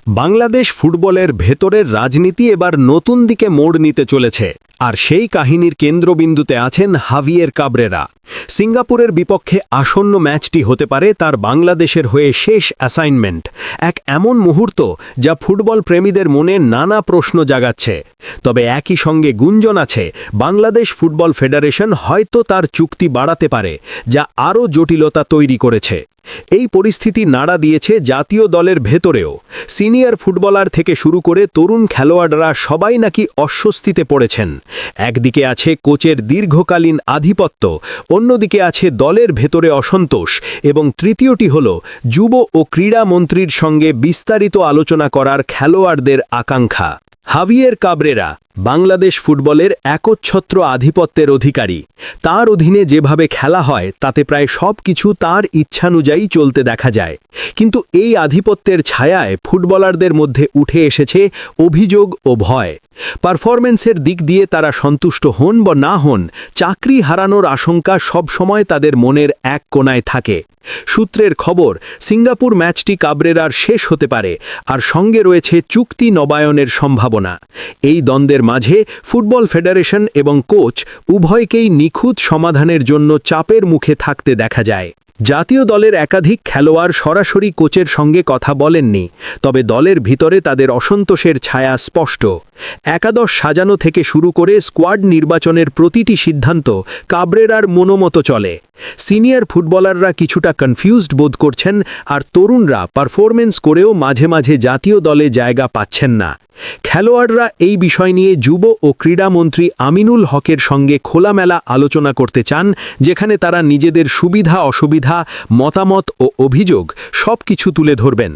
বাংলাদেশ ফুটবলের ভেতরের রাজনীতি এবার নতুন দিকে মোড় নিতে চলেছে, আর সেই কাহিনীর কেন্দ্রবিন্দুতে আছেন হাভিয়ের কাবরেরা। সিঙ্গাপুরের বিপক্ষে আসন্ন ম্যাচটি হতে পারে তার বাংলাদেশের হয়ে শেষ অ্যাসাইনমেন্ট, এক এমন মুহূর্ত যা ফুটবল প্রেমীদের মনে নানা প্রশ্ন জাগাচ্ছে। তবে একই সঙ্গে গুঞ্জন আছে বাংলাদেশ ফুটবল ফেডারেশন হয়তো তার চুক্তি বাড়াতে পারে, যা আরও জটিলতা তৈরি করেছে। এই পরিস্থিতি নাড়া দিয়েছে জাতীয় দলের ভেতরেও। সিনিয়র ফুটবলার থেকে শুরু করে তরুণ খেলোয়াড়রা সবাই নাকি অস্বস্তিতে পড়েছেন। একদিকে আছে কোচের দীর্ঘকালীন আধিপত্য, অন্যদিকে আছে দলের ভেতরে অসন্তোষ, এবং তৃতীয়টি হল যুব ও ক্রীড়া মন্ত্রীর সঙ্গে বিস্তারিত আলোচনা করার খেলোয়াড়দের আকাঙ্ক্ষা। হাভিয়ের কাবরেরা বাংলাদেশ ফুটবলের একচ্ছত্র আধিপত্যের অধিকারী। তার অধীনে যেভাবে খেলা হয় তাতে প্রায় সব কিছু তার ইচ্ছানুযায়ী চলতে দেখা যায়। কিন্তু এই আধিপত্যের ছায়ায় ফুটবলারদের মধ্যে উঠে এসেছে অভিযোগ ও ভয়। পারফরম্যান্সের দিক দিয়ে তারা সন্তুষ্ট হন বা না হন, চাকরি হারানোর আশঙ্কা সবসময় তাদের মনের এক কোণায় থাকে। সূত্রের খবর, সিঙ্গাপুর ম্যাচটি কাবরেরার শেষ হতে পারে, আর সঙ্গে রয়েছে চুক্তি নবায়নের সম্ভাবনা। এই দ্বন্দ্বের মাঝে ফুটবল ফেডারেশন এবং কোচ উভয়কেই নিখুঁত সমাধানের জন্য চাপের মুখে থাকতে দেখা যায়। জাতীয় দলের একাধিক খেলোয়াড় সরাসরি কোচের সঙ্গে কথা বলেননি, তবে দলের ভিতরে তাদের অসন্তোষের ছায়া স্পষ্ট। একাদশ সাজানো থেকে শুরু করে স্কোয়াড নির্বাচনের প্রতিটি সিদ্ধান্ত কাবরেরার মনোমতো চলে। সিনিয়র ফুটবলাররা কিছুটা কনফিউজড বোধ করছেন, আর তরুণরা পারফরমেন্স করেও মাঝে মাঝে জাতীয় দলে জায়গা পাচ্ছেন না। খেলোয়াড়রা এই বিষয় নিয়ে যুব ও ক্রীড়ামন্ত্রী আমিনুল হকের সঙ্গে খোলামেলা আলোচনা করতে চান, যেখানে তারা নিজেদের সুবিধা অসুবিধা, মতামত ও অভিযোগ সবকিছু তুলে ধরবেন।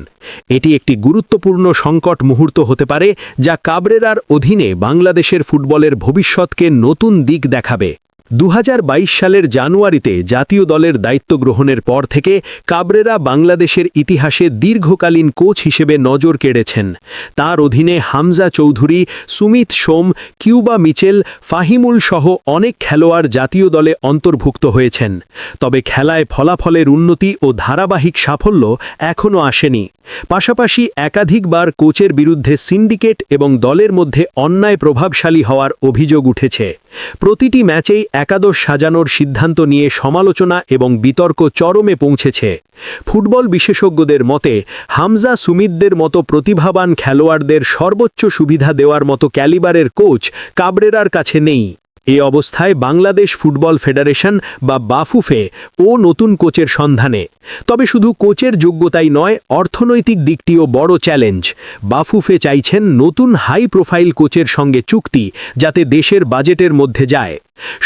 এটি একটি গুরুত্বপূর্ণ সংকট মুহূর্ত হতে পারে, যা কাবরেরার অধীনে বাংলাদেশের ফুটবলের ভবিষ্যৎকে নতুন দিক দেখাবে। 2022 সালের জানুয়ারিতে জাতীয় দলের দায়িত্ব গ্রহণের পর থেকে কাবরেরা বাংলাদেশের ইতিহাসে দীর্ঘকালীন কোচ হিসেবে নজর কেড়েছেন। তার অধীনে হামজা চৌধুরী, সুমিত সোম, কিউবা মিচেল, ফাহিমুল সহ অনেক খেলোয়াড় জাতীয় দলে অন্তর্ভুক্ত হয়েছেন। তবে খেলায় ফলাফলের উন্নতি ও ধারাবাহিক সাফল্য এখনও আসেনি। পাশাপাশি একাধিকবার কোচের বিরুদ্ধে সিন্ডিকেট এবং দলের মধ্যে অন্যায় প্রভাবশালী হওয়ার অভিযোগ উঠেছে। প্রতিটি ম্যাচেই একাদশ সাজানোর সিদ্ধান্ত নিয়ে সমালোচনা এবং বিতর্ক চরমে পৌঁছেছে। ফুটবল বিশেষজ্ঞদের মতে হামজা সুমিতদের মতো প্রতিভাবান খেলোয়াড়দের সর্বোচ্চ সুবিধা দেওয়ার মতো ক্যালিবারের কোচ কাবরেরার কাছে নেই। এই অবস্থায় বাংলাদেশ ফুটবল ফেডারেশন বা বাফুফে ও নতুন কোচের সন্ধানে। তবে শুধু কোচের যোগ্যতাই নয়, অর্থনৈতিক দিকটিও বড় চ্যালেঞ্জ। বাফুফে চাইছেন নতুন হাই প্রোফাইল কোচের সঙ্গে চুক্তি, যাতে দেশের বাজেটের মধ্যে যায়।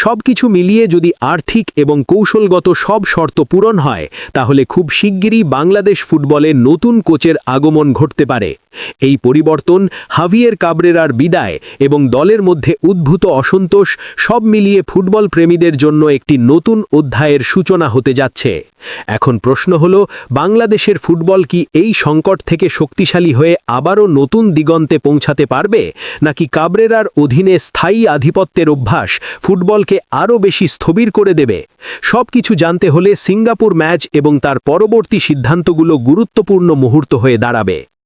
সবকিছু মিলিয়ে যদি আর্থিক এবং কৌশলগত সব শর্ত পূরণ হয়, তাহলে খুব শিগগিরই বাংলাদেশ ফুটবলে নতুন কোচের আগমন ঘটতে পারে। এই পরিবর্তন, হাভিয়ের কাবরেরার বিদায় এবং দলের মধ্যে উদ্ভূত অসন্তোষ সব মিলিয়ে ফুটবল প্রেমীদের জন্য একটি নতুন অধ্যায়ের সূচনা হতে যাচ্ছে। এখন প্রশ্ন হল, বাংলাদেশের ফুটবল কি এই সংকট থেকে শক্তিশালী হয়ে আবারও নতুন দিগন্তে পৌঁছাতে পারবে, নাকি কাবরেরার অধীনে স্থায়ী আধিপত্যের অভ্যাস ফুটবলকে আরও বেশি স্থবির করে দেবে? সবকিছু জানতে হলে সিঙ্গাপুর ম্যাচ এবং তার পরবর্তী সিদ্ধান্তগুলো গুরুত্বপূর্ণ মুহূর্ত হয়ে দাঁড়াবে।